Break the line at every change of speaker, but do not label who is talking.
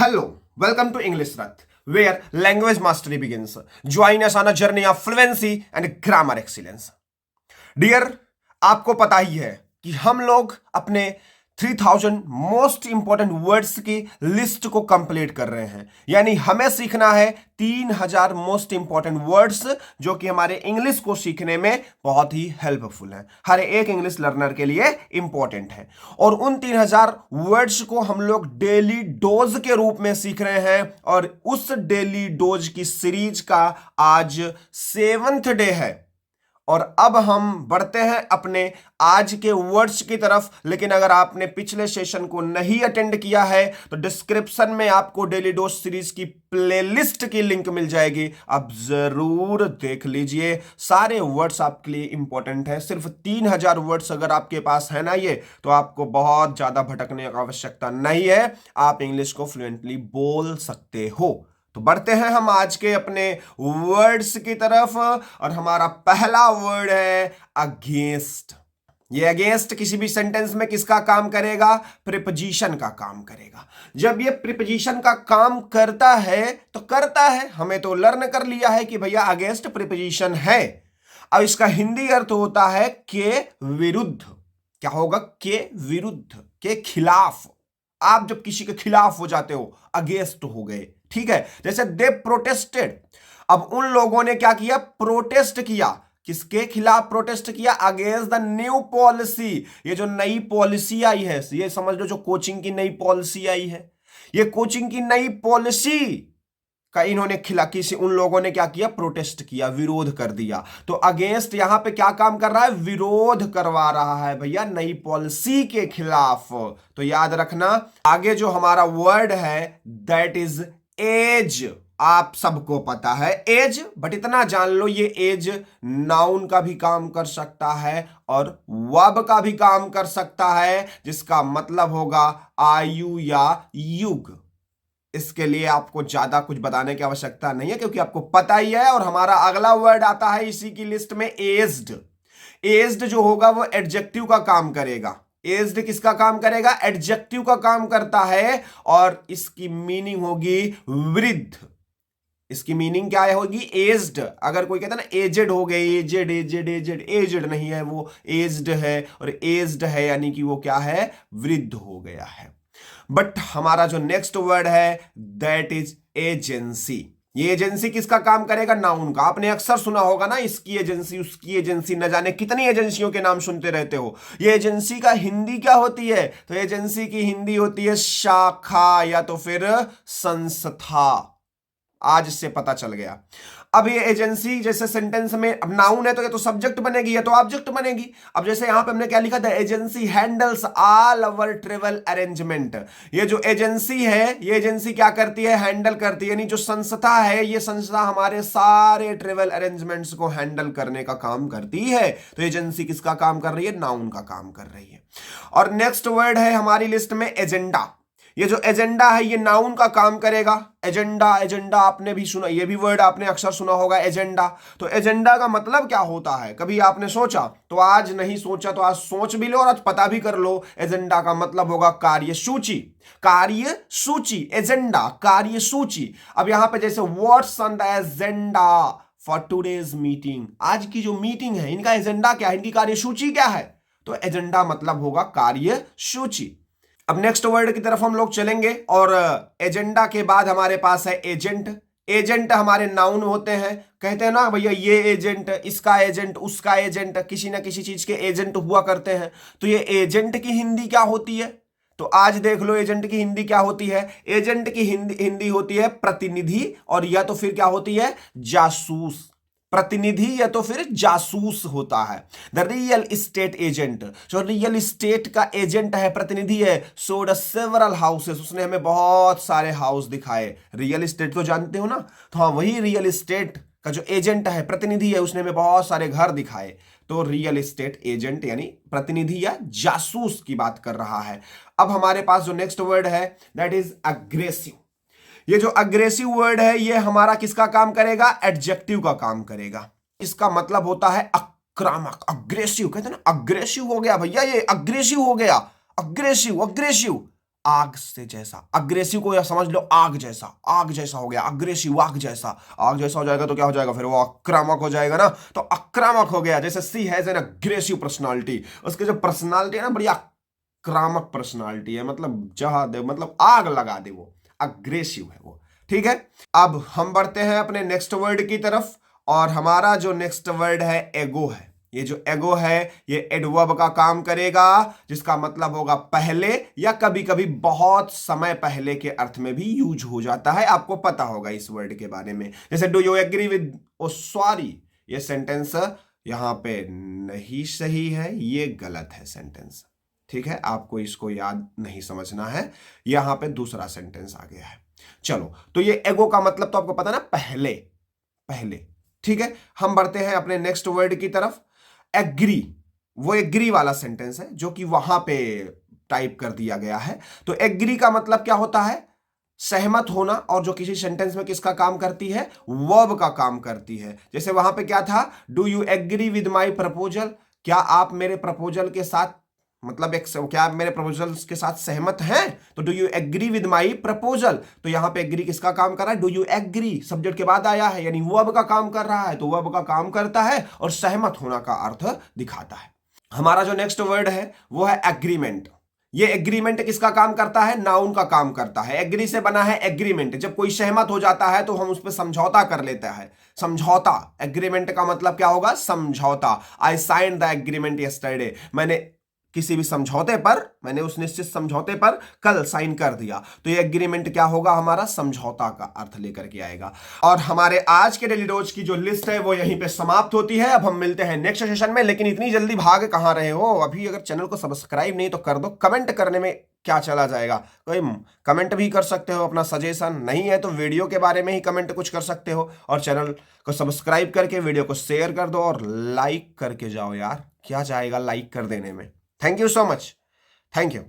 Hello, welcome to English Rath, where language mastery begins. Join us on a journey of fluency and grammar excellence. Dear, आपको पता ही है कि हम लोग अपने 3000 मोस्ट इंपॉर्टेंट वर्ड्स की लिस्ट को कंप्लीट कर रहे हैं। यानी हमें सीखना है 3000 मोस्ट इंपॉर्टेंट वर्ड्स जो कि हमारे इंग्लिश को सीखने में बहुत ही हेल्पफुल है, हर एक इंग्लिश लर्नर के लिए इंपॉर्टेंट है। और उन 3000 वर्ड्स को हम लोग डेली डोज के रूप में सीख रहे हैं और उस डेली डोज की सीरीज का आज 7th डे है। और अब हम बढ़ते हैं अपने आज के वर्ड्स की तरफ। लेकिन अगर आपने पिछले सेशन को नहीं अटेंड किया है तो डिस्क्रिप्शन में आपको डेली डोज सीरीज की प्लेलिस्ट की लिंक मिल जाएगी, आप जरूर देख लीजिए। सारे वर्ड्स आपके लिए इंपॉर्टेंट है। सिर्फ 3000 वर्ड्स अगर आपके पास है ना ये, तो आपको बहुत ज्यादा भटकने की आवश्यकता नहीं है, आप इंग्लिश को फ्लुएंटली बोल सकते हो। तो बढ़ते हैं हम आज के अपने वर्ड्स की तरफ और हमारा पहला वर्ड है अगेंस्ट। ये अगेंस्ट किसी भी सेंटेंस में किसका काम करेगा? प्रीपोजिशन का काम करेगा। जब ये प्रीपोजिशन का काम करता है तो करता है, हमें तो लर्न कर लिया है कि भैया अगेंस्ट प्रीपोजिशन है। अब इसका हिंदी अर्थ होता है के विरुद्ध। क्या होगा? के विरुद्ध, के खिलाफ। आप जब किसी के खिलाफ हो जाते हो, अगेंस्ट हो गए, ठीक है। जैसे दे प्रोटेस्टेड, अब उन लोगों ने क्या किया? प्रोटेस्ट किया। किसके खिलाफ प्रोटेस्ट किया? Against the new policy. ये जो नई पॉलिसी आई है, ये समझ लो, जो कोचिंग की नई पॉलिसी आई है, ये कोचिंग की नई पॉलिसी का इन्होंने किसी उन लोगों ने क्या किया? प्रोटेस्ट किया, विरोध कर दिया। तो अगेंस्ट यहां पे क्या काम कर रहा है? विरोध करवा रहा है भैया नई पॉलिसी के खिलाफ। तो याद रखना, आगे जो हमारा वर्ड है दैट इज एज। आप सबको पता है एज, बट इतना जान लो ये एज नाउन का भी काम कर सकता है और वर्ब का भी काम कर सकता है, जिसका मतलब होगा आयु या युग। इसके लिए आपको ज्यादा कुछ बताने की आवश्यकता नहीं है क्योंकि आपको पता ही है। और हमारा अगला वर्ड आता है इसी की लिस्ट में एज्ड। एज्ड जो होगा वो एडजेक्टिव का काम करेगा। एज्ड किसका काम करेगा? एडजेक्टिव का काम करता है और इसकी मीनिंग होगी वृद्ध। इसकी मीनिंग क्या होगी? एज्ड। अगर कोई कहता है ना एजेड हो गए, एजेड एजेड एजेड, एजेड नहीं है, वो एज्ड है। और एज्ड है यानी कि वो क्या है? वृद्ध हो गया है। बट हमारा जो नेक्स्ट वर्ड है दैट इज एजेंसी। ये एजेंसी किसका काम करेगा? नाउन का। आपने अक्सर सुना होगा ना, इसकी एजेंसी, उसकी एजेंसी, न जाने कितनी एजेंसियों के नाम सुनते रहते हो। ये एजेंसी का हिंदी क्या होती है? तो एजेंसी की हिंदी होती है शाखा या तो फिर संस्था। आज इससे पता चल गया। अब ये एजेंसी जैसे सेंटेंस में, अब नाउन है तो ये तो सब्जेक्ट बनेगी, ये तो ऑब्जेक्ट बनेगी। अब जैसे यहां पे हमने क्या लिखा था? Agency handles all our travel arrangement. ये जो एजेंसी है, ये एजेंसी क्या करती है? हैंडल करती है। यानी जो संस्था है, ये संस्था हमारे सारे ट्रेवल अरेंजमेंट्स को हैंडल करने का काम करती है। तो एजेंसी किसका काम कर रही है? नाउन का काम कर रही है। और नेक्स्ट वर्ड है हमारी लिस्ट में एजेंडा। ये जो एजेंडा है ये नाउन का काम करेगा। एजेंडा, एजेंडा आपने भी सुना, ये भी वर्ड आपने अक्सर सुना होगा, एजेंडा। तो एजेंडा का मतलब क्या होता है? कभी आपने सोचा? तो आज नहीं सोचा तो आज सोच भी लो और आज पता भी कर लो। एजेंडा का मतलब होगा कार्यसूची। कार्यसूची, एजेंडा, कार्यसूची। अब यहां पे जैसे what's on the agenda for today's meeting, आज की जो मीटिंग है इनका एजेंडा क्या है? इनकी कार्यसूची क्या है? तो एजेंडा मतलब होगा कार्यसूची। अब नेक्स्ट वर्ड की तरफ हम लोग चलेंगे और एजेंडा के बाद हमारे पास है एजेंट। एजेंट हमारे नाउन होते हैं। कहते हैं ना भैया ये एजेंट, इसका एजेंट, उसका एजेंट, किसी ना किसी चीज के एजेंट हुआ करते हैं। तो ये एजेंट की हिंदी क्या होती है? तो आज देख लो एजेंट की हिंदी क्या होती है। एजेंट की हिंदी होती है प्रतिनिधि, और या तो फिर क्या होती है? जासूस। प्रतिनिधि या तो फिर जासूस होता है। द रियल एस्टेट एजेंट, जो रियल एस्टेट का एजेंट है, प्रतिनिधि है, सोड सेवरल हाउसेस, उसने हमें बहुत सारे हाउस दिखाए। रियल एस्टेट तो जानते हो ना, तो हाँ, वही रियल एस्टेट का जो एजेंट है, प्रतिनिधि है, उसने हमें बहुत सारे घर दिखाए। तो रियल एस्टेट एजेंट यानी प्रतिनिधि या जासूस की बात कर रहा है। अब हमारे पास जो नेक्स्ट वर्ड है दैट इज अग्रेसिव। ये जो अग्रेसिव वर्ड है ये हमारा किसका काम करेगा? एडजेक्टिव का काम करेगा। इसका मतलब होता है आक्रामक, अग्रेसिव। कहते हैं ना अग्रेसिव हो गया भैया, ये अग्रेसिव हो गया, अग्रेसिव, अग्रेसिव। आग से जैसा। अग्रेसिव को या समझ लो आग जैसा, आग जैसा हो गया, अग्रेसिव आग जैसा। आग जैसा हो जाएगा तो क्या हो जाएगा, फिर वो आक्रामक हो जाएगा ना, तो आक्रामक हो गया। जैसे सी हैज एन अग्रेसिव पर्सनालिटी, उसकी जो पर्सनालिटी है ना बड़ी आक्रामक पर्सनालिटी है, मतलब जहा दे, मतलब आग लगा दे, वो अग्रेसिव है वो। ठीक है, अब हम बढ़ते हैं अपने नेक्स्ट वर्ड की तरफ, और हमारा जो नेक्स्ट वर्ड है एगो है। ये जो एगो है ये एडवर्ब का काम करेगा, जिसका मतलब होगा पहले, या कभी कभी बहुत समय पहले के अर्थ में भी यूज हो जाता है। आपको पता होगा इस वर्ड के बारे में। जैसे do you agree with, oh sorry, ये सेंटेंस यहां पे नहीं सही है, ये गलत है सेंटेंस। ठीक है, आपको इसको याद नहीं समझना है, यहां पे दूसरा सेंटेंस आ गया है। चलो, तो ये एगो का मतलब तो आपको पता ना, पहले, पहले। ठीक है, हम बढ़ते हैं अपने नेक्स्ट वर्ड की तरफ। एग्री, वो एग्री वाला सेंटेंस है जो कि वहां पे टाइप कर दिया गया है। तो एग्री का मतलब क्या होता है, सहमत होना, और जो किसी सेंटेंस में किसका काम करती है, वर्ब का काम करती है। जैसे वहां पे क्या था, do you agree with my proposal, क्या आप मेरे प्रपोजल के साथ, मतलब एक, क्या आप मेरे प्रपोजल के साथ सहमत हैं, तो do you agree with my proposal. तो यहां पे एग्री किसका काम कर रहा है, डू यू एग्री, सब्जेक्ट के बाद आया है, यानी वर्ब का काम कर रहा है, तो वर्ब का काम करता है और सहमत होना का अर्थ दिखाता है। हमारा जो नेक्स्ट वर्ड है वो है एग्रीमेंट। ये एग्रीमेंट किसका काम करता है, नाउन का काम करता है। एग्री से बना है एग्रीमेंट, जब कोई सहमत हो जाता है तो हम उस पर समझौता कर लेता है, समझौता। एग्रीमेंट का मतलब क्या होगा, समझौता। आई साइन द एग्रीमेंट यस्टरडे, मैंने किसी भी समझौते पर, मैंने उस निश्चित समझौते पर कल साइन कर दिया, तो ये एग्रीमेंट क्या होगा, हमारा समझौता का अर्थ लेकर के आएगा। और हमारे आज के डेली डोज की जो लिस्ट है वो यहीं पे समाप्त होती है। अब हम मिलते हैं नेक्स्ट सेशन में, लेकिन इतनी जल्दी भाग कहां रहे हो, अभी अगर चैनल को सब्सक्राइब नहीं तो कर दो। कमेंट करने में क्या चला जाएगा, कोई कमेंट भी कर सकते हो, अपना सजेशन नहीं है तो वीडियो के बारे में ही कमेंट कुछ कर सकते हो, और चैनल को सब्सक्राइब करके वीडियो को शेयर कर दो और लाइक करके जाओ यार, क्या जाएगा लाइक कर देने में। Thank you so much, thank you.